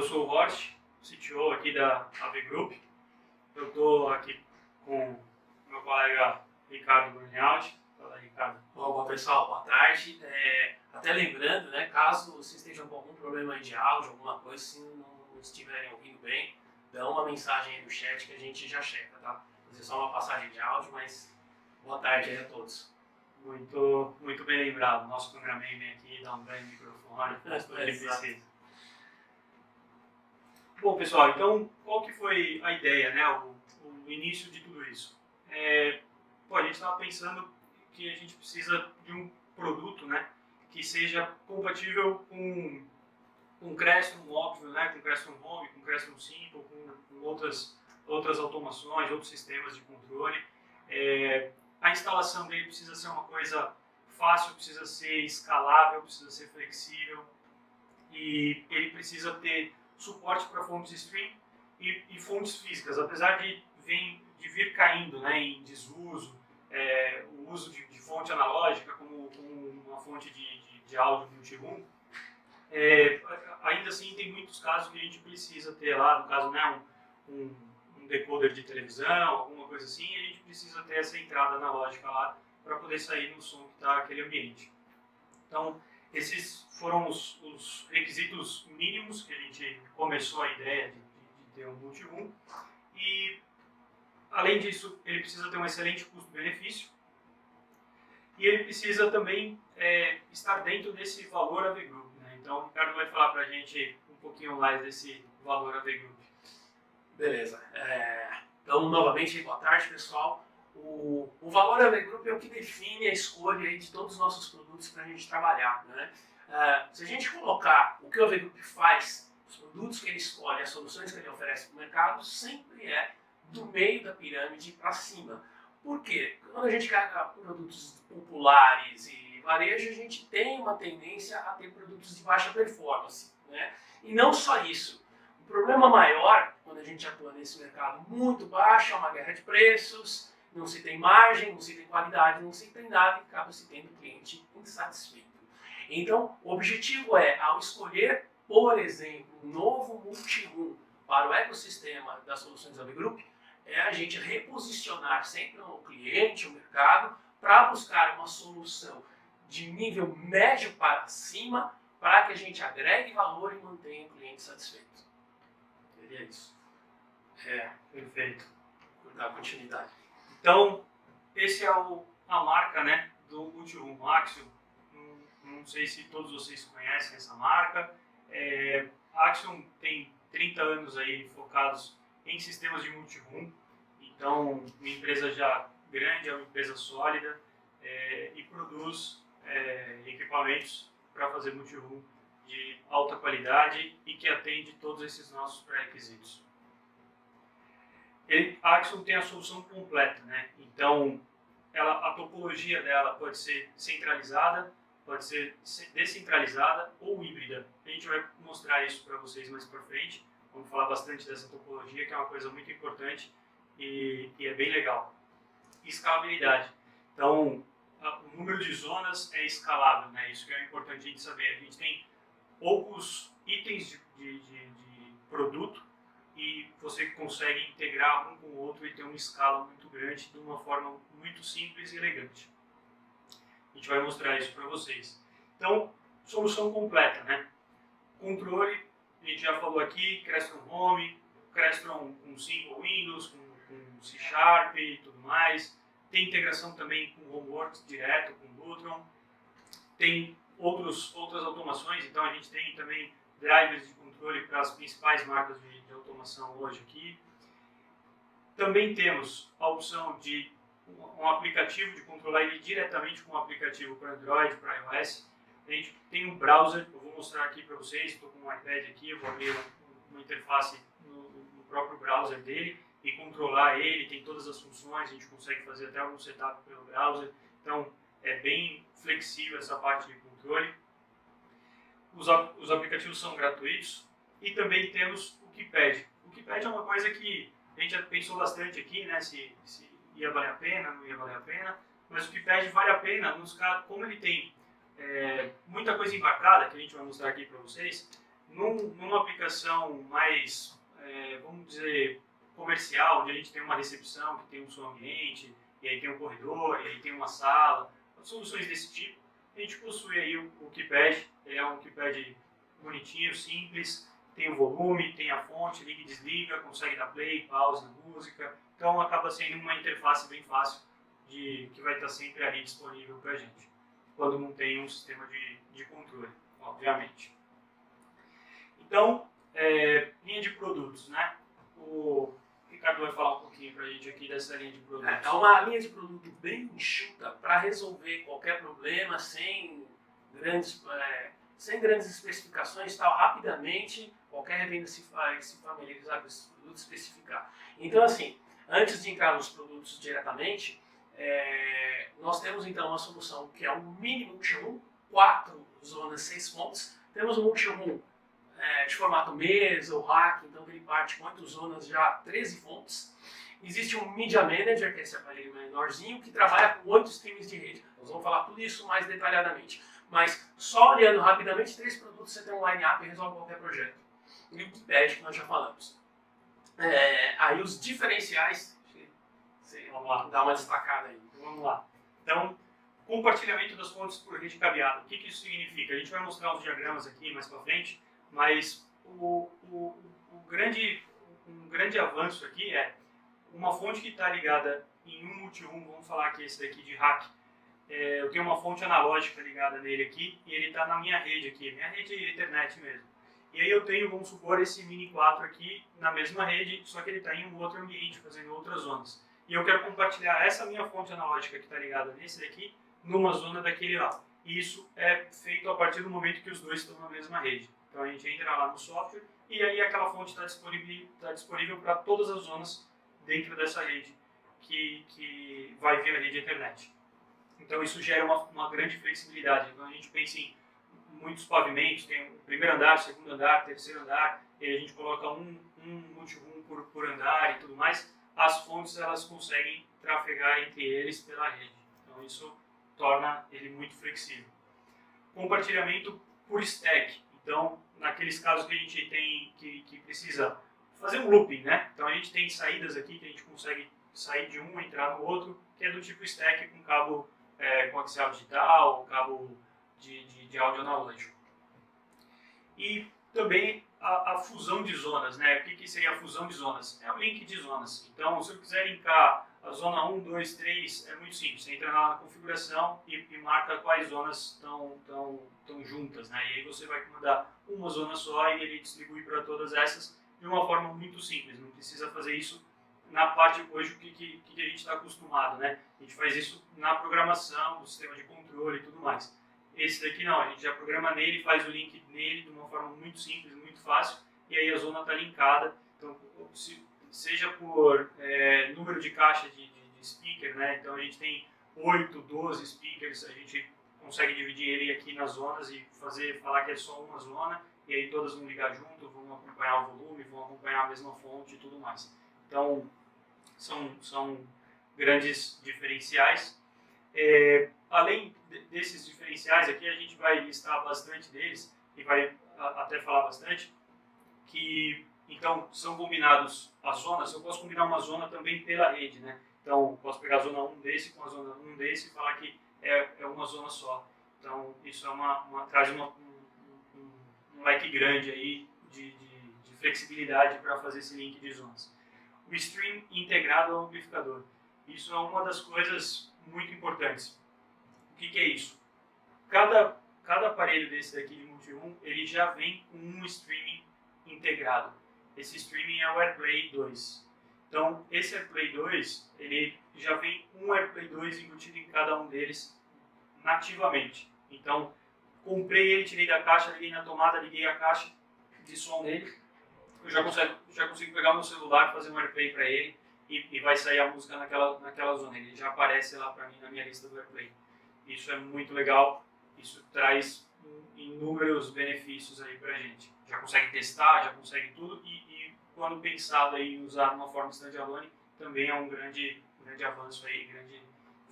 sou o Horst, CTO aqui da AV Group. Eu estou aqui com o meu colega Ricardo Brunhaut. Fala, Ricardo. Bom, pessoal, boa tarde. Até lembrando, né, caso vocês estejam com algum problema aí de áudio, alguma coisa, se não estiverem ouvindo bem, dá uma mensagem aí no chat que a gente já checa, tá? Fazer só uma passagem de áudio, mas boa tarde aí a todos. Muito bem lembrado. Nosso cameraman vem aqui, dá um grande microfone, faz tudo que precisa. Bom, pessoal, então qual que foi a ideia, né, o início de tudo isso? A gente estava pensando que a gente precisa de um produto, né, que seja compatível com Crestron, óbvio, né, com Crestron Home, com Crestron Simple, com outras automações, outros sistemas de controle. A instalação dele precisa ser uma coisa fácil, precisa ser escalável, precisa ser flexível e ele precisa ter suporte para fontes stream e fontes físicas, apesar de vir caindo, né, em desuso, o uso de fonte analógica como uma fonte de áudio multi-room, ainda assim tem muitos casos que a gente precisa ter lá, no caso, né, um decoder de televisão, alguma coisa assim, e a gente precisa ter essa entrada analógica lá para poder sair no som que está aquele ambiente. Então, esses foram os requisitos mínimos que a gente começou a ideia de ter um multi-room. E, além disso, ele precisa ter um excelente custo-benefício. E ele precisa também estar dentro desse valor AV Group, né? Então, o Ricardo vai falar para a gente um pouquinho mais desse valor AV Group. Beleza. Então, novamente, boa tarde, pessoal. O valor AV Group é o que define a escolha aí de todos os nossos produtos para a gente trabalhar, né? Se a gente colocar o que o AV Group faz, os produtos que ele escolhe, as soluções que ele oferece para o mercado, sempre é do meio da pirâmide para cima. Por quê? Quando a gente carrega produtos populares e varejo, a gente tem uma tendência a ter produtos de baixa performance, né? E não só isso. O problema maior, quando a gente atua nesse mercado muito baixo, é uma guerra de preços, não se tem margem, não se tem qualidade, não se tem nada e acaba se tendo cliente insatisfeito. Então, o objetivo ao escolher, por exemplo, um novo multi-room para o ecossistema das soluções AV Group, a gente reposicionar sempre o cliente, o mercado, para buscar uma solução de nível médio para cima, para que a gente agregue valor e mantenha o cliente satisfeito. Seria isso. Perfeito. Vou dar continuidade. Então, esse é a marca, né, do multi-room Axiom. Não sei se todos vocês conhecem essa marca. A Axiom tem 30 anos aí focados em sistemas de multi-room. Então, uma empresa já grande, é uma empresa sólida e produz equipamentos para fazer multi-room de alta qualidade e que atende todos esses nossos pré-requisitos. A Axiom tem a solução completa, né? Então, a topologia dela pode ser centralizada, pode ser descentralizada ou híbrida. A gente vai mostrar isso para vocês mais para frente. Vamos falar bastante dessa topologia, que é uma coisa muito importante e é bem legal. Escalabilidade. Então, o número de zonas é escalável, né? Isso que é importante a gente saber. A gente tem poucos itens de produto e você consegue integrar um com o outro e ter uma escala muito grande de uma forma muito simples e elegante. A gente vai mostrar isso para vocês. Então, solução completa, né? Controle, a gente já falou aqui, Crestron Home, Crestron com Simple Windows, com C# e tudo mais. Tem integração também com Homeworks direto, com Lutron. Tem outras automações, então a gente tem também drivers de controle para as principais marcas de automação hoje aqui. Também temos a opção de um aplicativo, de controlar ele diretamente com um aplicativo para Android, para iOS. A gente tem um browser, eu vou mostrar aqui para vocês, estou com um iPad aqui, eu vou abrir uma interface no próprio browser dele e controlar ele, tem todas as funções, a gente consegue fazer até algum setup pelo browser, então é bem flexível essa parte de controle. Os aplicativos são gratuitos e também temos o KeyPad. O KeyPad é uma coisa que a gente já pensou bastante aqui, né, se ia valer a pena, não ia valer a pena, mas o KeyPad vale a pena, como ele tem muita coisa embarcada, que a gente vai mostrar aqui para vocês, Numa aplicação mais, vamos dizer, comercial, onde a gente tem uma recepção, que tem um som ambiente, e aí tem um corredor, e aí tem uma sala, soluções desse tipo, a gente possui aí o keypad. Ele é um keypad bonitinho, simples, tem o volume, tem a fonte, liga e desliga, consegue dar play, pause na música, então acaba sendo uma interface bem fácil que vai estar sempre ali disponível para a gente, quando não tem um sistema de controle, obviamente. Então, linha de produtos, né? O Ricardo vai falar um pouquinho para a gente aqui dessa linha de produtos. É uma linha de produto bem enxuta para resolver qualquer problema sem grandes especificações, tal, rapidamente, qualquer revenda se familiarizar com esses produtos, especificar. Então, assim, antes de entrar nos produtos diretamente, nós temos então uma solução que é um mini multi-room, 4 zonas, 6 fontes. Temos um multi-room de formato mesa ou rack, então ele parte com 8 zonas, já 13 fontes. Existe um Media Manager, que é esse aparelho menorzinho, que trabalha com 8 streams de rede. Nós vamos falar tudo isso mais detalhadamente. Mas só olhando rapidamente, 3 produtos, você tem um line-up e resolve qualquer projeto. E o keypad, que nós já falamos. Aí os diferenciais, Vamos lá. dá uma destacada aí. Vamos lá. Então, compartilhamento das fontes por rede cabeada. O que isso significa? A gente vai mostrar os diagramas aqui mais para frente, mas um grande avanço aqui é uma fonte que está ligada em um multi-room, vamos falar aqui esse daqui de rack. Eu tenho uma fonte analógica ligada nele aqui e ele está na minha rede aqui, minha rede Ethernet mesmo. E aí eu tenho, vamos supor, esse Mini 4 aqui na mesma rede, só que ele está em um outro ambiente, fazendo outras zonas. E eu quero compartilhar essa minha fonte analógica que está ligada nesse daqui, numa zona daquele lá. E isso é feito a partir do momento que os dois estão na mesma rede. Então a gente entra lá no software e aí aquela fonte está disponível para todas as zonas dentro dessa rede que vai via rede Ethernet. Então isso gera uma grande flexibilidade. Então a gente pensa em muitos pavimentos, tem o primeiro andar, segundo andar, terceiro andar, e aí a gente coloca um multi-room por andar e tudo mais. As fontes elas conseguem trafegar entre eles pela rede. Então isso torna ele muito flexível. Compartilhamento por stack. Então, naqueles casos que a gente tem que precisa fazer um looping, né? Então a gente tem saídas aqui que a gente consegue sair de um e entrar no outro, que é do tipo stack com cabo coaxial digital, cabo de áudio analógico. E também a fusão de zonas, né? O que seria a fusão de zonas? É o link de zonas. Então, se eu quiser linkar a zona 1, 2, 3, é muito simples. Você entra na configuração e marca quais zonas estão juntas, né? E aí você vai mandar uma zona só e ele distribui para todas essas de uma forma muito simples. Não precisa fazer isso na parte hoje que a gente está acostumado, né? A gente faz isso na programação, do sistema de controle e tudo mais. Esse daqui não, a gente já programa nele, faz o link nele de uma forma muito simples, muito fácil, e aí a zona está linkada. Então, seja por número de caixa de speaker, né? Então a gente tem 8, 12 speakers, a gente consegue dividir ele aqui nas zonas e falar que é só uma zona, e aí todas vão ligar junto, vão acompanhar o volume, vão acompanhar a mesma fonte e tudo mais. Então, são grandes diferenciais. Além desses diferenciais aqui, a gente vai listar bastante deles e vai até falar bastante que, então, são combinados as zonas. Eu posso combinar uma zona também pela rede, né? Então, posso pegar a zona 1 desse com a zona 1 desse e falar que é uma zona só. Então, isso traz um leque grande aí de flexibilidade para fazer esse link de zonas. O stream integrado ao amplificador. Isso é uma das coisas muito importantes. O que é isso? Cada aparelho desse daqui de multi-room, ele já vem com um streaming integrado. Esse streaming é o AirPlay 2. Então, esse AirPlay 2, ele já vem um AirPlay 2 embutido em cada um deles nativamente. Então, comprei ele, tirei da caixa, liguei na tomada, liguei a caixa de som dele. Eu já consigo pegar meu celular, fazer um AirPlay para ele e vai sair a música naquela zona. Ele já aparece lá para mim na minha lista do AirPlay. Isso é muito legal, isso traz inúmeros benefícios aí pra gente. Já consegue testar, já consegue tudo e quando pensado aí em usar uma forma standalone, também é um grande avanço aí, grande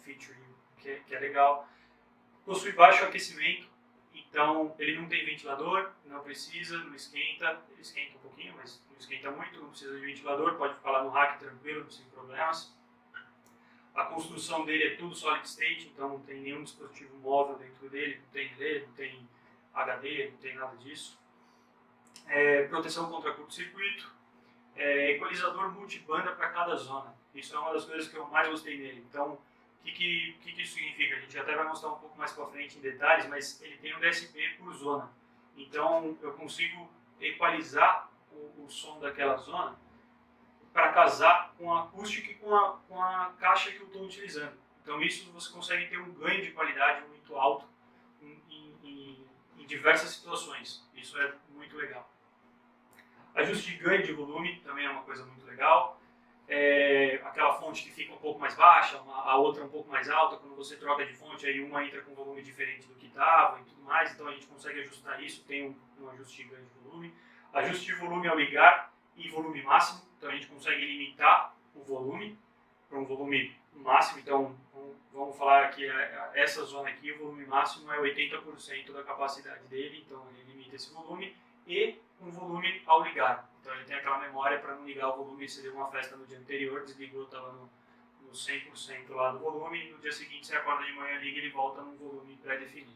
feature que é legal. Possui baixo aquecimento Então, ele não tem ventilador, não precisa, não esquenta, ele esquenta um pouquinho, mas não esquenta muito, não precisa de ventilador, pode ficar lá no rack tranquilo, sem problemas. A construção dele é tudo solid state, então não tem nenhum dispositivo móvel dentro dele, não tem relé, não tem HD, não tem nada disso. Proteção contra curto-circuito, equalizador multibanda para cada zona. Isso é uma das coisas que eu mais gostei dele. Então, o que isso significa? A gente até vai mostrar um pouco mais para frente em detalhes, mas ele tem um DSP por zona. Então, eu consigo equalizar o som daquela zona para casar com a acústica e com a caixa que eu estou utilizando. Então, isso você consegue ter um ganho de qualidade muito alto em diversas situações. Isso é muito legal. Ajuste de ganho de volume também é uma coisa muito legal. Aquela fonte que fica um pouco mais baixa, a outra um pouco mais alta, quando você troca de fonte, aí uma entra com volume diferente do que estava e tudo mais, então a gente consegue ajustar isso, tem um ajuste de ganho de volume. Ajuste de volume ao ligar e volume máximo, então a gente consegue limitar o volume para um volume máximo, então vamos falar que essa zona aqui, o volume máximo é 80% da capacidade dele, então ele limita esse volume, e um volume ao ligar. Então ele tem aquela memória para não ligar o volume, se deu uma festa no dia anterior, desligou, estava no 100% lá do volume, e no dia seguinte você acorda de manhã, liga e ele volta num volume pré-definido.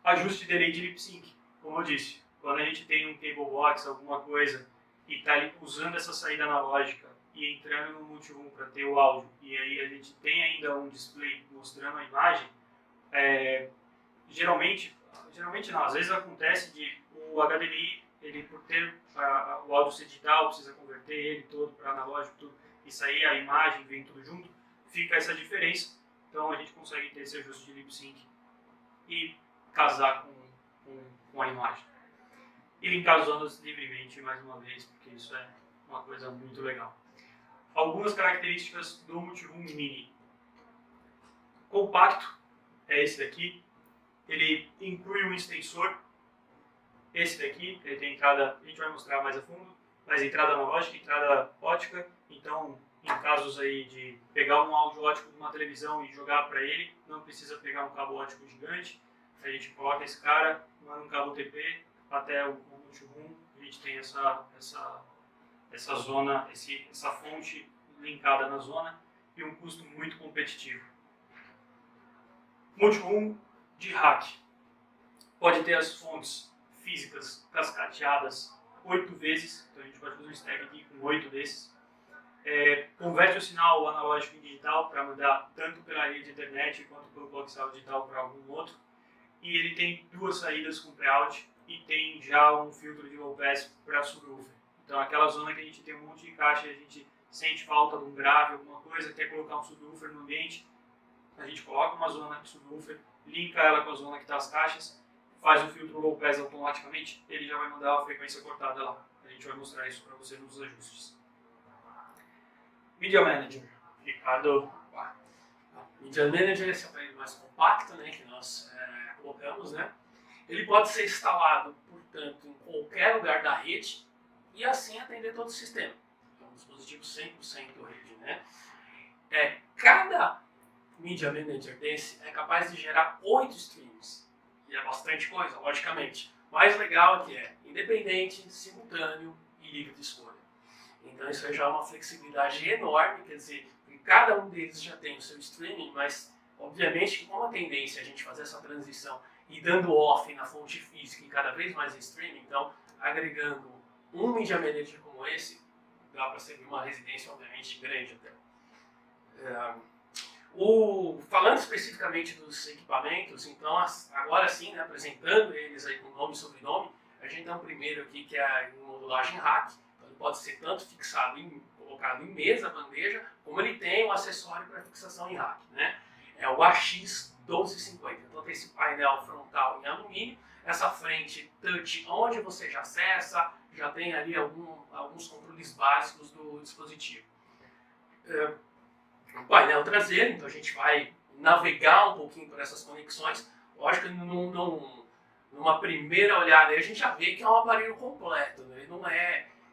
Ajuste de delay de lip sync, como eu disse, quando a gente tem um cable box, alguma coisa, e está usando essa saída analógica e entrando no multiroom para ter o áudio, e aí a gente tem ainda um display mostrando a imagem, geralmente não, às vezes acontece de o HDMI, ele por ter o áudio ser digital, precisa converter ele todo para analógico, tudo, e sair a imagem, vem tudo junto, fica essa diferença. Então a gente consegue ter esse ajuste de lip sync e casar com a imagem. E linkar as ondas livremente mais uma vez, porque isso é uma coisa muito legal. Algumas características do Multiroom Mini. Compacto, é esse daqui. Ele inclui um extensor. Esse daqui, ele tem entrada, a gente vai mostrar mais a fundo, mas entrada analógica, entrada ótica. Então, em casos aí de pegar um áudio ótico de uma televisão e jogar para ele, não precisa pegar um cabo ótico gigante. A gente coloca esse cara, manda um cabo TP até o multiroom, a gente tem essa zona, essa fonte linkada na zona e um custo muito competitivo. Multiroom de rack. Pode ter as fontes físicas cascateadas 8 vezes, então a gente pode fazer um stack aqui com 8 desses. Converte o sinal analógico em digital para mandar tanto pela rede de internet quanto pelo coaxial digital para algum outro. E ele tem 2 saídas com pre-out e tem já um filtro de low pass para subwoofer. Então aquela zona que a gente tem um monte de caixa e a gente sente falta de um grave, alguma coisa, quer colocar um subwoofer no ambiente, a gente coloca uma zona de subwoofer, linka ela com a zona que está as caixas, faz o filtro low pass automaticamente, ele já vai mandar a frequência cortada lá. A gente vai mostrar isso para você nos ajustes. Media Manager. Ricardo. Media Manager é esse aparelho mais compacto, né, que nós colocamos, né? Ele pode ser instalado, portanto, em qualquer lugar da rede e assim atender todo o sistema. É um dispositivo 100% rede, né? Cada Media Manager desse é capaz de gerar 8 streams. E é bastante coisa, logicamente. O mais legal é que é independente, simultâneo e livre de escolha. Então isso aí já é uma flexibilidade enorme, quer dizer, cada um deles já tem o seu streaming, mas obviamente que com a tendência a gente fazer essa transição e dando off na fonte física e cada vez mais em streaming, então agregando um Media Manager como esse, dá para servir uma residência obviamente grande até. Falando especificamente dos equipamentos, então agora sim, né, apresentando eles aí com nome e sobrenome, a gente tem um primeiro aqui que é a modulagem rack, então ele pode ser tanto fixado colocado em mesa, bandeja, como ele tem um acessório para fixação em rack, né? É o AX1250, então tem esse painel frontal em alumínio, essa frente touch onde você já acessa, já tem ali alguns controles básicos do dispositivo. O painel traseiro, então a gente vai navegar um pouquinho por essas conexões. Lógico que numa primeira olhada a gente já vê que é um aparelho completo, né?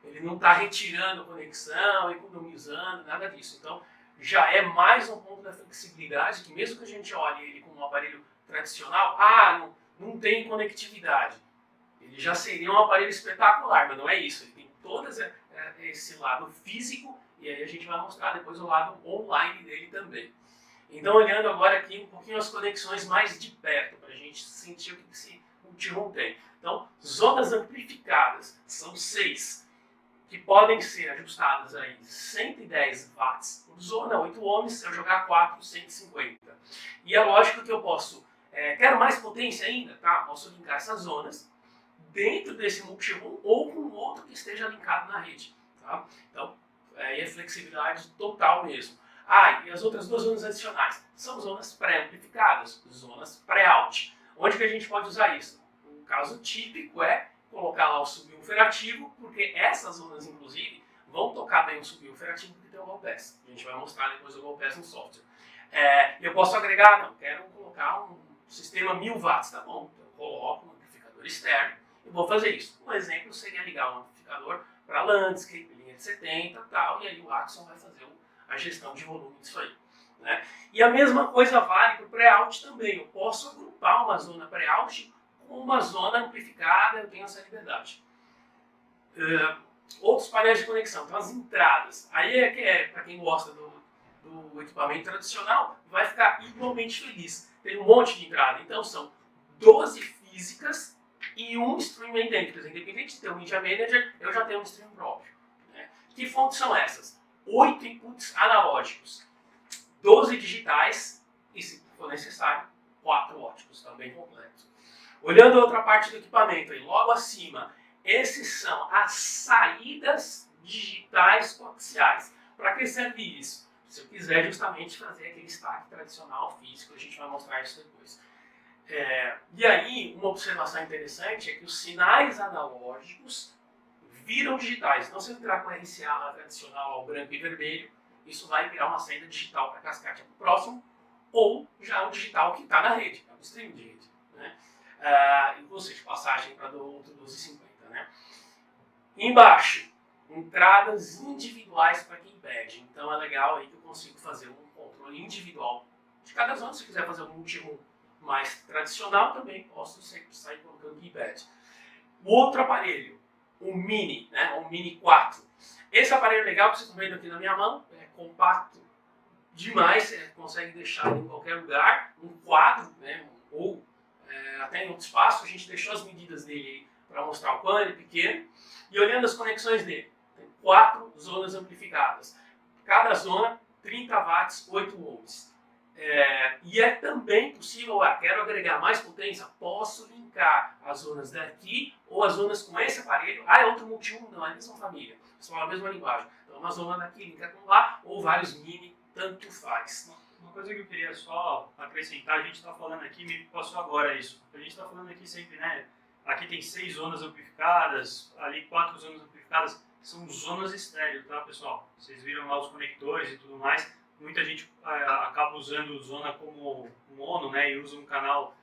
Ele não está retirando conexão, economizando, nada disso. Então já é mais um ponto da flexibilidade que mesmo que a gente olhe ele como um aparelho tradicional, não tem conectividade. Ele já seria um aparelho espetacular, mas não é isso. Ele tem todo esse lado físico e aí a gente vai mostrar depois o lado online dele também. Então, olhando agora aqui um pouquinho as conexões mais de perto, para a gente sentir o que esse multi-room tem. Então, zonas amplificadas, são 6, que podem ser ajustadas aí 110 watts por zona, 8 ohms, se eu jogar 4, 150. E é lógico que eu posso, quero mais potência ainda, tá? Posso linkar essas zonas dentro desse multi-room ou com outro que esteja linkado na rede, tá? Então, aí é flexibilidade total mesmo. E as outras 2 zonas adicionais são zonas pré-amplificadas, zonas pré-out. Onde que a gente pode usar isso? Um caso típico é colocar lá o subwoofer ativo, porque essas zonas, inclusive, vão tocar bem o subwoofer ativo porque tem o low pass. A gente vai mostrar depois o low pass no software. Eu posso agregar, não, quero colocar um sistema 1000 watts, tá bom? Então eu coloco um amplificador externo e vou fazer isso. Um exemplo seria ligar um amplificador para landscape, linha de 70 e tal, e aí o Axon vai fazer a gestão de volume disso aí. Né? E a mesma coisa vale para o pré-out também. Eu posso agrupar uma zona pré-out com uma zona amplificada, eu tenho essa liberdade. Outros painéis de conexão, então as entradas. Aí para quem gosta do equipamento tradicional, vai ficar igualmente feliz. Tem um monte de entrada, então são 12 físicas e um stream aí dentro. Independente de ter um Media Manager, eu já tenho um stream próprio. Né? Que fontes são essas? 8 inputs analógicos, 12 digitais e, se for necessário, 4 óticos, também completo. Olhando a outra parte do equipamento, aí, logo acima, esses são as saídas digitais coaxiais. Para que serve isso? Se eu quiser justamente fazer aquele stack tradicional físico, a gente vai mostrar isso depois. E aí, uma observação interessante é que os sinais analógicos viram digitais. Então, se eu entrar com RCA lá tradicional ao branco e vermelho, isso vai virar uma saída digital para cascate para o próximo, ou já um digital que está na rede, é um stream de rede. Né? Ou seja, passagem para do outro 1250. Né? Embaixo, entradas individuais para quem pede. Então, é legal aí que eu consigo fazer um controle individual de cada zona. Se eu quiser fazer um multi-room mais tradicional, também posso sempre sair colocando keypad. O outro aparelho, o Mini, né, o Mini 4. Esse aparelho é legal, que vocês estão vendo aqui na minha mão, é compacto demais, você consegue deixar em qualquer lugar, um quadro, né, ou até em outro espaço. A gente deixou as medidas dele para mostrar o quão ele é pequeno. E olhando as conexões dele, tem 4 zonas amplificadas. Cada zona, 30 watts, 8 ohms. E é também possível, quero agregar mais potência, posso linkar as zonas daqui ou as zonas com esse aparelho. É outro multi-room? Não, é a mesma família, só a mesma linguagem. Então uma zona daqui linka com lá, ou vários mini, tanto faz. Uma coisa que eu queria só acrescentar, a gente está falando aqui, me passou agora isso, a gente está falando aqui sempre, né, aqui tem 6 zonas amplificadas, ali 4 zonas amplificadas, são zonas estéreo, tá pessoal? Vocês viram lá os conectores e tudo mais. Muita gente acaba usando zona como mono, né, e usa um canal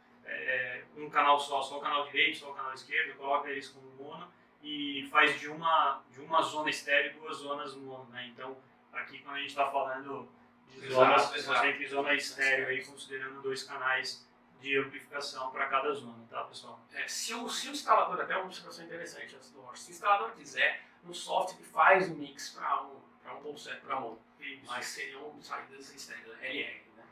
só o canal direito, só o canal esquerdo, coloca eles como mono e faz de uma zona estéreo 2 zonas mono, né? Então, aqui quando a gente está falando de zonas, sempre zona estéreo, aí, considerando 2 canais de amplificação para cada zona, tá pessoal? Se o instalador, até uma observação interessante antes do se o instalador quiser, no software ele faz um mix para 1.7 para mono. Mas seriam saídas estéreo, LR. Né?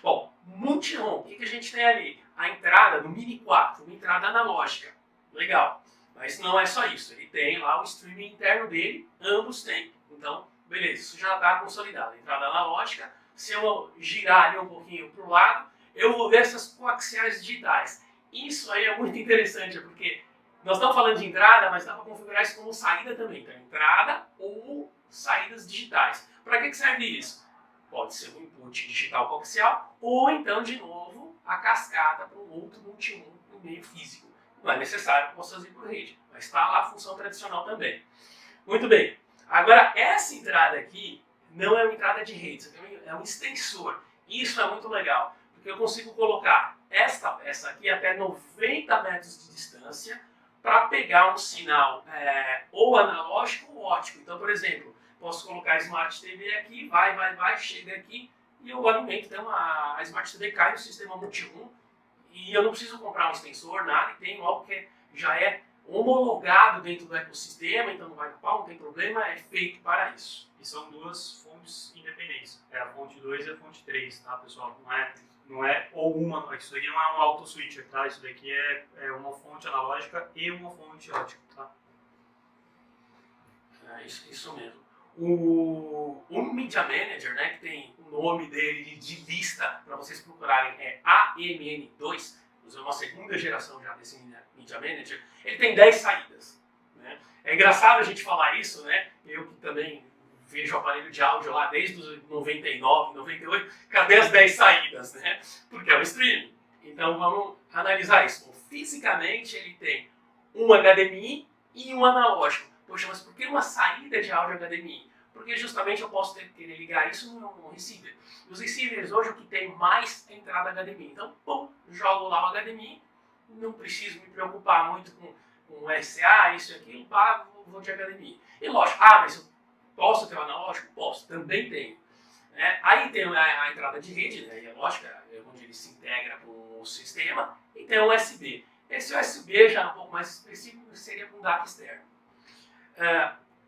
Bom, multi-room, o que a gente tem ali? A entrada do Mini 4, uma entrada analógica. Legal. Mas não é só isso. Ele tem lá o streaming interno dele, ambos têm. Então, beleza, isso já está consolidado. Entrada analógica, se eu girar ali um pouquinho para o lado, eu vou ver essas coaxiais digitais. Isso aí é muito interessante, porque nós estamos falando de entrada, mas dá para configurar isso como saída também. Então, entrada ou saídas digitais. Para que serve isso? Pode ser um input digital coaxial ou então, de novo, a cascata para um outro multi-room no meio físico. Não é necessário que possa fazer por rede, mas está lá a função tradicional também. Muito bem. Agora, essa entrada aqui não é uma entrada de rede, isso aqui é um extensor. Isso é muito legal, porque eu consigo colocar essa aqui até 90 metros de distância para pegar um sinal ou analógico ou óptico. Então, por exemplo, posso colocar a Smart TV aqui, vai, chega aqui e eu alimento. Então a Smart TV cai no sistema multi-room e eu não preciso comprar um extensor, nada, e tenho algo que já é homologado dentro do ecossistema, então não vai dar pau, não tem problema, é feito para isso. E são duas fontes independentes, é a fonte 2 e a fonte 3, tá, pessoal? Não é ou uma, isso daqui não é um auto switcher, tá? Isso daqui é uma fonte analógica e uma fonte ótica, tá? É isso mesmo. O Media Manager, né, que tem o nome dele de lista para vocês procurarem, é AMN2, é uma segunda geração já desse Media Manager, ele tem 10 saídas. Né? É engraçado a gente falar isso, né? Eu que também vejo o aparelho de áudio lá desde os 99, 98, cadê as 10 saídas? Né? Porque é o streaming. Então vamos analisar isso. Bom, fisicamente ele tem um HDMI e um analógico. Poxa, mas por que uma saída de áudio HDMI? Porque justamente eu posso querer ligar isso no receiver. Os receivers hoje o que tem mais é entrada HDMI. Então, pum, jogo lá o HDMI, não preciso me preocupar muito com RCA, isso e aquilo, pá, vou de HDMI. E lógico, mas eu posso ter o analógico? Posso, também tenho. Aí tem a entrada de rede, né, e é lógico, é onde ele se integra com o sistema, e tem o USB. Esse USB já é um pouco mais específico, seria com DAC externo.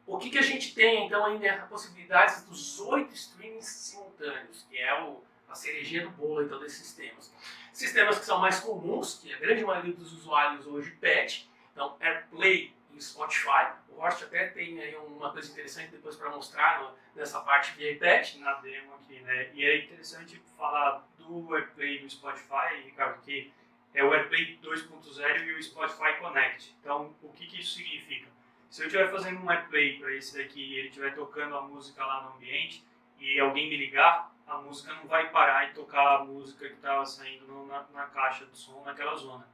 O que a gente tem então ainda é a possibilidade dos 8 streamings simultâneos, que é a cerejinha do bolo então, desses sistemas. Sistemas que são mais comuns, que a grande maioria dos usuários hoje pede, então AirPlay e Spotify. O Horst até tem aí uma coisa interessante depois para mostrar nessa parte de iPad. Na demo aqui, né? E é interessante falar do AirPlay do Spotify, Ricardo, que é o AirPlay 2.0 e o Spotify Connect. Então, o que isso significa? Se eu estiver fazendo um AirPlay para esse daqui e ele estiver tocando a música lá no ambiente e alguém me ligar, a música não vai parar e tocar a música que estava saindo na caixa do som naquela zona.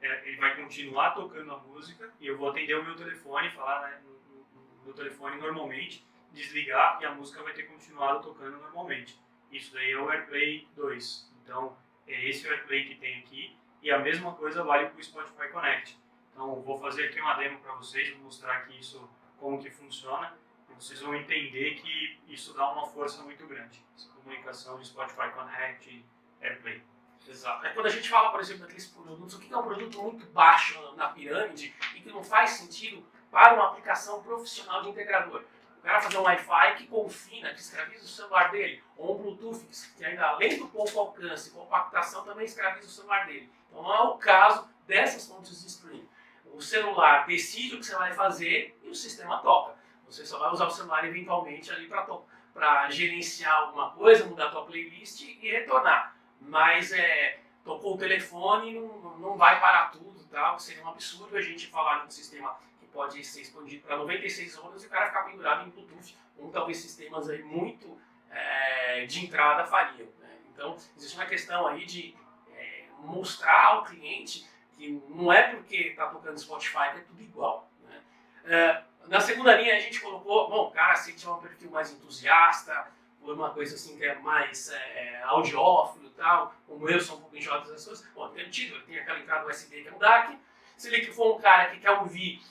Ele vai continuar tocando a música e eu vou atender o meu telefone, falar né, no meu telefone normalmente, desligar e a música vai ter continuado tocando normalmente. Isso daí é o AirPlay 2. Então, é esse o AirPlay que tem aqui e a mesma coisa vale para o Spotify Connect. Então, vou fazer aqui uma demo para vocês, vou mostrar aqui isso, como que funciona, e vocês vão entender que isso dá uma força muito grande, essa comunicação de Spotify Connect e AirPlay. Exato. Quando a gente fala, por exemplo, daqueles produtos, o que é um produto muito baixo na pirâmide e que não faz sentido para uma aplicação profissional de integrador. O cara fazer um Wi-Fi que confina, que escraviza o celular dele, ou um Bluetooth que ainda além do pouco alcance, compactação, também escraviza o celular dele. Então não é o caso dessas fontes de streaming. O celular decide o que você vai fazer e o sistema toca. Você só vai usar o celular eventualmente ali para gerenciar alguma coisa, mudar a tua playlist e retornar. Mas tocou o telefone, não vai parar tudo, tá? Seria um absurdo a gente falar num sistema que pode ser expandido para 96 horas e o cara ficar pendurado em Bluetooth, como talvez sistemas aí muito de entrada fariam. Né? Então, existe uma questão aí de mostrar ao cliente que não é porque está tocando Spotify que é tudo igual. Né? Na segunda linha a gente colocou, bom, cara, se tiver um perfil mais entusiasta, ou uma coisa assim que é mais audiófilo e tal, como eu sou um pouco enjoado dessas coisas, bom, tem sentido, ele tem aquela entrada USB que é um DAC. Se ele que for um cara que quer ouvir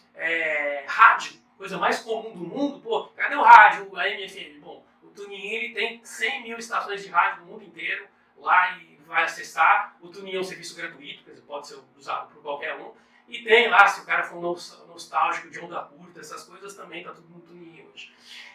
rádio, coisa mais comum do mundo, pô, cadê o rádio, a MFM? Bom, o TuneIn ele tem 100 mil estações de rádio no mundo inteiro lá e vai acessar. O TuneIn é um serviço gratuito, quer dizer, pode ser usado por qualquer um. E tem lá, se o cara for nostálgico de onda curta, essas coisas também, tá tudo no TuneIn hoje.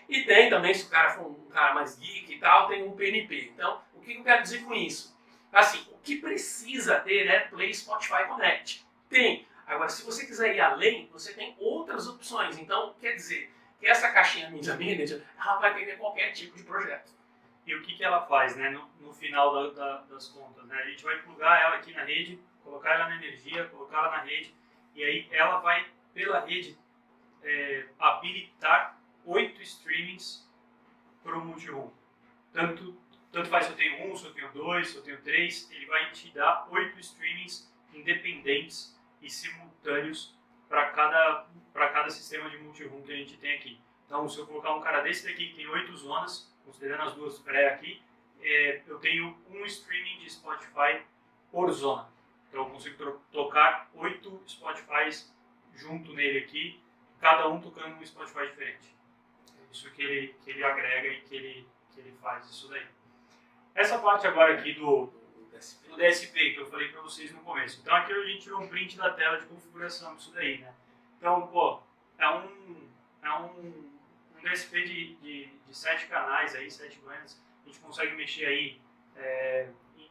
E tem também, se o cara for um cara mais geek e tal, tem um PNP. Então, o que eu quero dizer com isso? Assim, o que precisa ter é Play Spotify Connect. Tem. Agora, se você quiser ir além, você tem outras opções. Então, quer dizer que essa caixinha Media Manager, ela vai atender qualquer tipo de projeto. E o que ela faz, né, no final das contas? Né? A gente vai plugar ela aqui na rede, colocar ela na energia, colocar ela na rede, e aí ela vai, pela rede, habilitar 8 streamings para o multi-room. Tanto faz se eu tenho 1, se eu tenho 2, se eu tenho 3, ele vai te dar 8 streamings independentes e simultâneos para cada sistema de multi-room que a gente tem aqui. Então, se eu colocar um cara desse daqui que tem 8 zonas, considerando as duas pré aqui, eu tenho um streaming de Spotify por zona. Então eu consigo tocar 8 Spotifys junto nele aqui, cada um tocando um Spotify diferente. É isso que ele agrega e que ele faz isso daí. Essa parte agora aqui do DSP. O DSP que eu falei para vocês no começo. Então aqui a gente tirou um print da tela de configuração disso daí, né? Então, pô, é um DSP de 7 canais aí, 7 bandas. A gente consegue mexer aí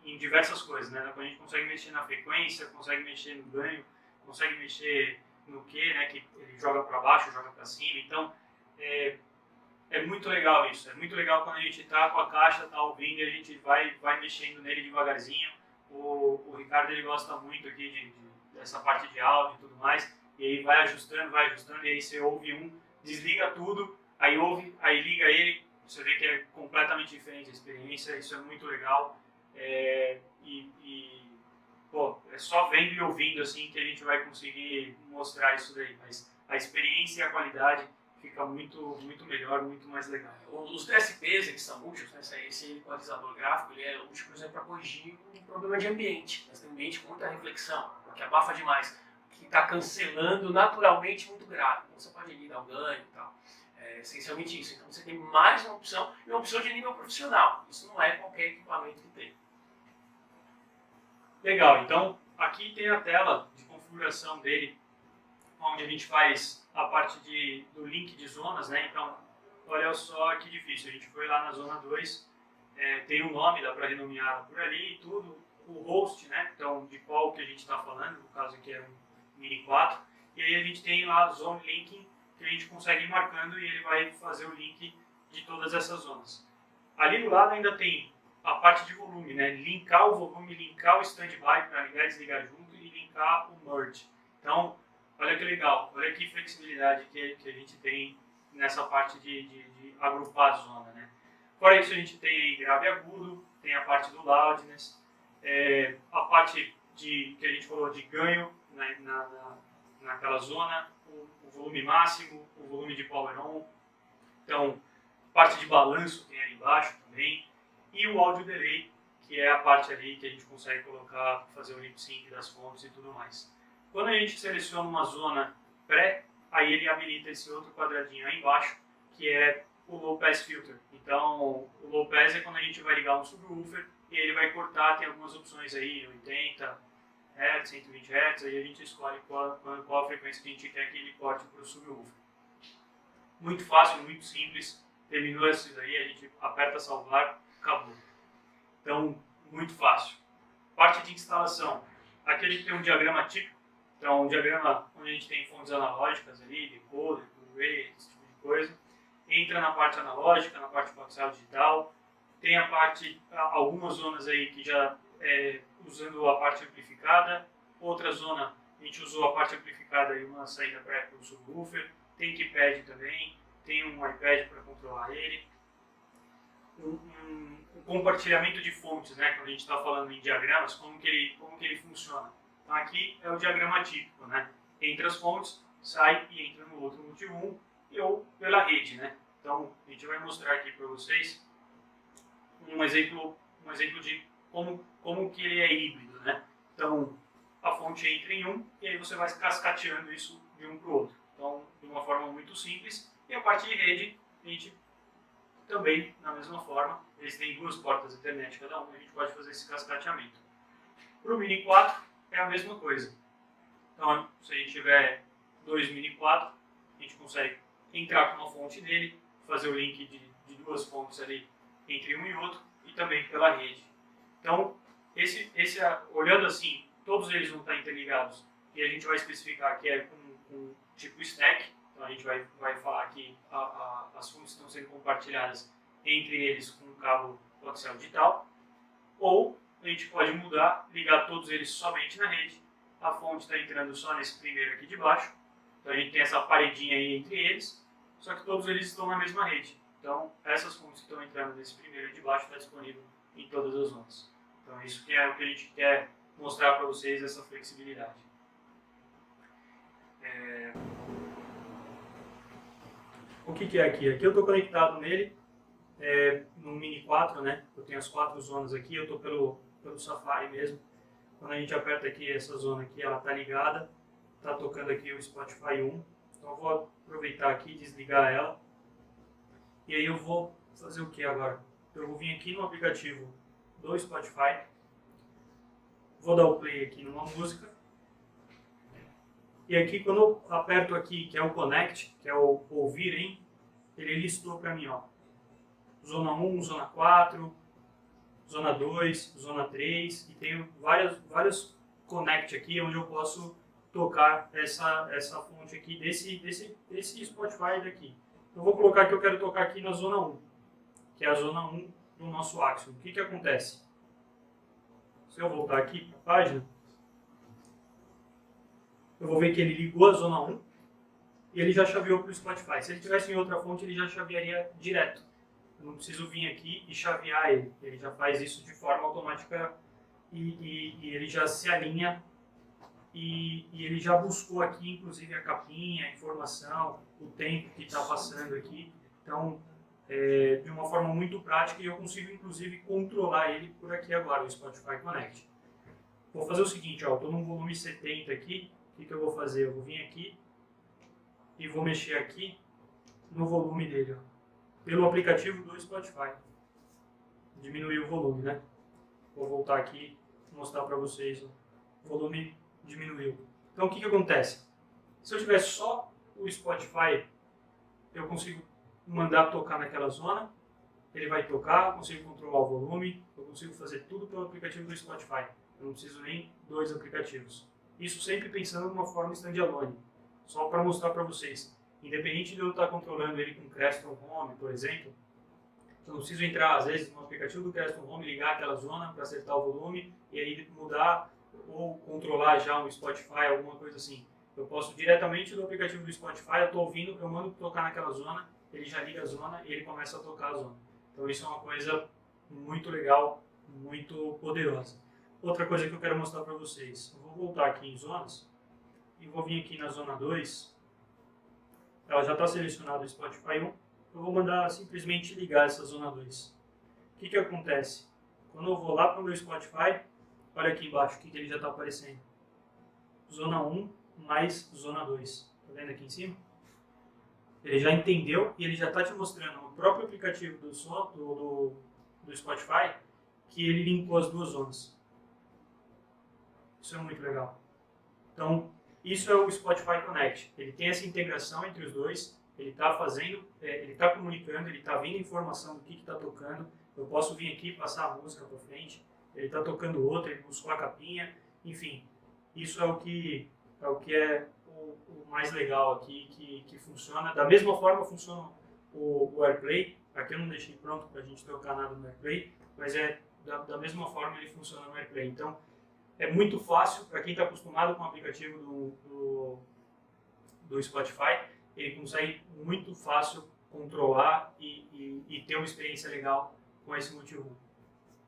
em diversas coisas, né? A gente consegue mexer na frequência, consegue mexer no ganho, consegue mexer no Q, né? Que ele joga para baixo, joga para cima. Então, é muito legal isso. É muito legal quando a gente está com a caixa, está ouvindo e a gente vai mexendo nele devagarzinho. O Ricardo ele gosta muito aqui dessa parte de áudio e tudo mais. E aí vai ajustando, e aí você ouve desliga tudo, aí ouve, aí liga ele. Você vê que é completamente diferente a experiência, isso é muito legal. Pô, é só vendo e ouvindo assim que a gente vai conseguir mostrar isso daí. Mas a experiência e a qualidade fica muito, muito melhor, muito mais legal. Os DSPs, eles são úteis, né? Esse equalizador gráfico, ele é útil, por exemplo, para corrigir um problema de ambiente. Mas tem um ambiente com muita reflexão, que abafa demais, que está cancelando naturalmente muito grave. Então você pode ir dar o ganho e tal. É essencialmente isso. Então você tem mais uma opção, e uma opção de nível profissional. Isso não é qualquer equipamento que tem. Legal, então aqui tem a tela de configuração dele, onde a gente faz a parte do link de zonas, né? Então, olha só que difícil, a gente foi lá na zona 2, tem um nome, dá para renomear por ali e tudo, o host, né? Então, de qual que a gente está falando, no caso aqui é um Mini 4, e aí a gente tem lá Zone Linking, que a gente consegue ir marcando e ele vai fazer o link de todas essas zonas. Ali do lado ainda tem a parte de volume, né? Linkar o volume, linkar o standby para ligar e desligar junto e linkar o merge. Então, olha que legal, olha que flexibilidade que a gente tem nessa parte de agrupar a zona, né? Fora isso, a gente tem aí grave e agudo, tem a parte do loudness, a parte que a gente falou de ganho, né, naquela zona, o volume máximo, o volume de power on, então, parte de balanço tem ali embaixo também, e o áudio delay, que é a parte ali que a gente consegue colocar, fazer o lip sync das fontes e tudo mais. Quando a gente seleciona uma zona pré, aí ele habilita esse outro quadradinho aí embaixo, que é o Low Pass Filter. Então, o Low Pass é quando a gente vai ligar um subwoofer e ele vai cortar, tem algumas opções aí, 80 Hz, 120 Hz, aí a gente escolhe qual a frequência que a gente quer que ele corte para o subwoofer. Muito fácil, muito simples, terminou isso daí, a gente aperta salvar, acabou. Então, muito fácil. Parte de instalação. Aqui a gente tem um diagrama típico. Então, um diagrama onde a gente tem fontes analógicas ali, decoder, Blu-ray, esse tipo de coisa. Entra na parte analógica, na parte coaxial digital. Tem a parte, algumas zonas aí que já usando a parte amplificada. Outra zona, a gente usou a parte amplificada e uma saída pré para o subwoofer. Tem keypad também. Tem um iPad para controlar ele. Um compartilhamento de fontes, né? Quando a gente está falando em diagramas, como que ele funciona. Então aqui é o diagrama típico, né? Entre as fontes, sai e entra no outro multi-room ou pela rede, né? Então a gente vai mostrar aqui para vocês um exemplo de como que ele é híbrido, né? Então a fonte entra em um e aí você vai cascateando isso de um para o outro. Então de uma forma muito simples. E a parte de rede, a gente também, da mesma forma, eles têm 2 portas Ethernet cada um, a gente pode fazer esse cascateamento. Para o Mini 4 é a mesma coisa. Então, se a gente tiver 2 Mini 4, a gente consegue entrar com uma fonte nele, fazer o link de 2 fontes ali entre um e outro e também pela rede. Então, olhando assim, todos eles vão estar interligados e a gente vai especificar que é com tipo stack. Então a gente vai falar que as fontes estão sendo compartilhadas entre eles com um cabo coaxial digital, ou a gente pode mudar, ligar todos eles somente na rede, a fonte está entrando só nesse primeiro aqui de baixo, então a gente tem essa paredinha aí entre eles, só que todos eles estão na mesma rede. Então essas fontes que estão entrando nesse primeiro de baixo está disponível em todas as zonas. Então isso que é o que a gente quer mostrar para vocês, essa flexibilidade. O que é aqui? Aqui eu estou conectado nele, no Mini 4, né? Eu tenho as 4 zonas aqui, eu estou pelo Safari mesmo. Quando a gente aperta aqui essa zona aqui, ela está ligada, está tocando aqui o Spotify 1. Então eu vou aproveitar aqui e desligar ela. E aí eu vou fazer o que agora? Eu vou vir aqui no aplicativo do Spotify, Vou dar o play aqui numa música. E aqui, quando eu aperto aqui, que é o Connect, que é o ouvir em, ele listou para mim, ó, Zona 1, Zona 4, Zona 2, Zona 3, e tem vários Connect aqui, onde eu posso tocar essa fonte aqui desse Spotify daqui. Eu vou colocar que eu quero tocar aqui na Zona 1, que é a Zona 1 do nosso Axiom. O que acontece? Se eu voltar aqui para a página, eu vou ver que ele ligou a Zona 1 e ele já chaveou para o Spotify. Se ele tivesse em outra fonte, ele já chavearia direto. Eu não preciso vir aqui e chavear ele. Ele já faz isso de forma automática e ele já se alinha e ele já buscou aqui, inclusive, a capinha, a informação, o tempo que está passando aqui. Então, de uma forma muito prática, e eu consigo, inclusive, controlar ele por aqui agora, o Spotify Connect. Vou fazer o seguinte, ó, estou no volume 70 aqui. O que eu vou fazer? Eu vou vir aqui e vou mexer aqui no volume dele, ó, pelo aplicativo do Spotify. Diminuir o volume, né? Vou voltar aqui e mostrar para vocês. Ó. O volume diminuiu. Então, o que acontece? Se eu tiver só o Spotify, eu consigo mandar tocar naquela zona, ele vai tocar, eu consigo controlar o volume, eu consigo fazer tudo pelo aplicativo do Spotify. Eu não preciso nem dois aplicativos. Isso sempre pensando de uma forma standalone, só para mostrar para vocês. Independente de eu estar controlando ele com o Creston Home, por exemplo, eu não preciso entrar, às vezes, no aplicativo do Creston Home, ligar aquela zona para acertar o volume e aí mudar ou controlar já um Spotify, alguma coisa assim. Eu posso diretamente do aplicativo do Spotify, eu estou ouvindo, eu mando tocar naquela zona, ele já liga a zona e ele começa a tocar a zona. Então isso é uma coisa muito legal, muito poderosa. Outra coisa que eu quero mostrar para vocês, eu vou voltar aqui em zonas e vou vir aqui na zona 2, ela já está selecionada o Spotify 1, eu vou mandar simplesmente ligar essa zona 2. O que acontece? Quando eu vou lá para o meu Spotify, olha aqui embaixo o que ele já está aparecendo. Zona 1 mais zona 2. Está vendo aqui em cima? Ele já entendeu e ele já está te mostrando no próprio aplicativo do Spotify que ele linkou as duas zonas. Isso é muito legal. Então, isso é o Spotify Connect. Ele tem essa integração entre os dois, ele está fazendo, ele está comunicando, ele está vendo informação do que está tocando. Eu posso vir aqui e passar a música para frente, ele está tocando outra, ele buscou a capinha, enfim. Isso é o que é o mais legal aqui, que funciona. Da mesma forma funciona o AirPlay. Aqui eu não deixei pronto para a gente trocar nada no AirPlay, mas da mesma forma ele funciona no AirPlay. Então, é muito fácil para quem está acostumado com o aplicativo do Spotify, ele consegue muito fácil controlar e ter uma experiência legal com esse multiroom.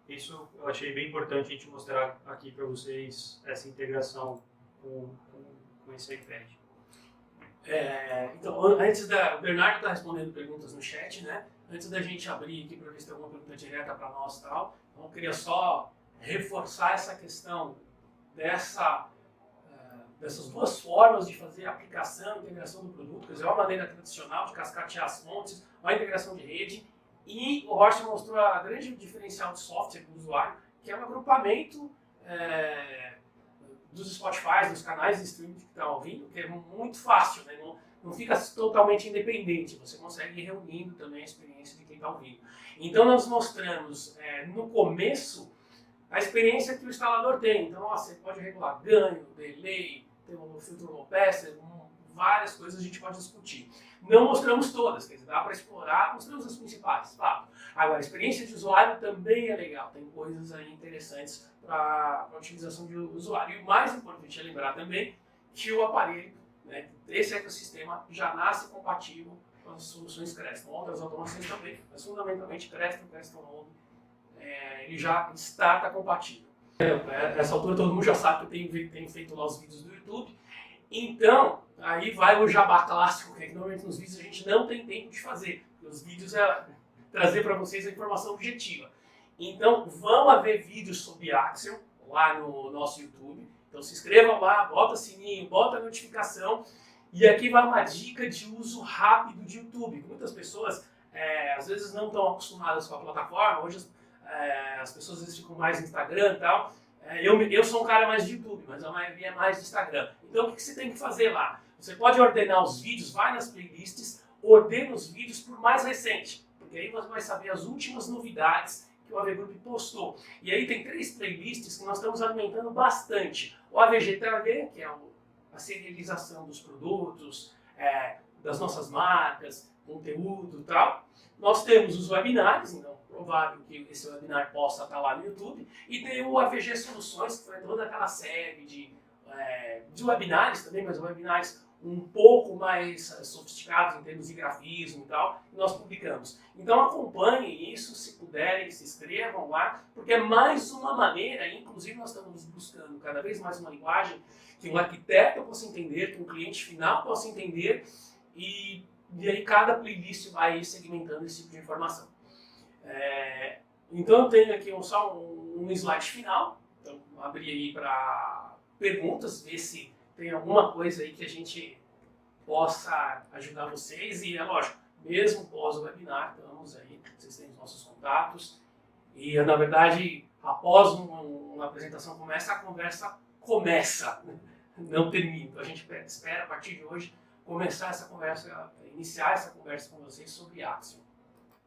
Isso eu achei bem importante a gente mostrar aqui para vocês, essa integração com esse iPad. Então, antes o Bernardo está respondendo perguntas no chat, né? Antes da gente abrir aqui para ver se tem alguma pergunta direta para nós e tal, então eu queria só reforçar essa questão dessas duas formas de fazer a aplicação e integração do produto, quer dizer, uma maneira tradicional de cascatear as fontes, uma integração de rede, e o Horst mostrou a grande diferencial de software para o usuário, que é um agrupamento dos Spotify, dos canais de streaming que estão ouvindo, que é muito fácil, né? Não fica totalmente independente, você consegue ir reunindo também a experiência de quem está ouvindo. Então nós mostramos no começo a experiência que o instalador tem. Então você pode regular ganho, delay, tem um filtro low pass, várias coisas a gente pode discutir. Não mostramos todas, quer dizer, dá para explorar, mostramos as principais. Claro. Agora, a experiência de usuário também é legal, tem coisas aí interessantes para a utilização de usuário. E o mais importante é lembrar também que o aparelho, né, esse ecossistema já nasce compatível com as soluções Creston. Outras automações também, mas fundamentalmente Creston Home, ele já está compatível. Nessa altura todo mundo já sabe que eu tenho feito lá os vídeos do YouTube. Então, aí vai o jabá clássico, que normalmente nos vídeos a gente não tem tempo de fazer. Os vídeos é trazer para vocês a informação objetiva. Então, vão haver vídeos sobre Axiom lá no nosso YouTube. Então, se inscrevam lá, bota sininho, bota notificação. E aqui vai uma dica de uso rápido de YouTube. Muitas pessoas, às vezes, não estão acostumadas com a plataforma. Hoje, as pessoas às vezes ficam mais no Instagram e tal. Eu sou um cara mais de YouTube, mas a maioria é mais de Instagram. Então o que você tem que fazer lá? Você pode ordenar os vídeos, vai nas playlists, ordena os vídeos por mais recente, porque aí você vai saber as últimas novidades que o AV Group postou. E aí tem 3 playlists que nós estamos alimentando bastante. O AVGTV, que é a serialização dos produtos, das nossas marcas, conteúdo e tal. Nós temos os webinários, então provável que esse webinar possa estar lá no YouTube. E tem o AVG Soluções, que foi toda aquela série de webinários também, mas webinários um pouco mais sofisticados em termos de grafismo e tal, que nós publicamos. Então acompanhem isso, se puderem, se inscrevam lá, porque é mais uma maneira, inclusive nós estamos buscando cada vez mais uma linguagem que um arquiteto possa entender, que um cliente final possa entender, e aí cada playlist vai segmentando esse tipo de informação. Então eu tenho aqui só um slide final, então vou abrir aí para perguntas, ver se tem alguma coisa aí que a gente possa ajudar vocês. E é lógico, mesmo pós o webinar, estamos aí, vocês têm os nossos contatos. E na verdade, após uma apresentação como essa, a conversa começa, não termina. Então a gente espera, a partir de hoje, começar essa conversa, iniciar essa conversa com vocês sobre Axiom.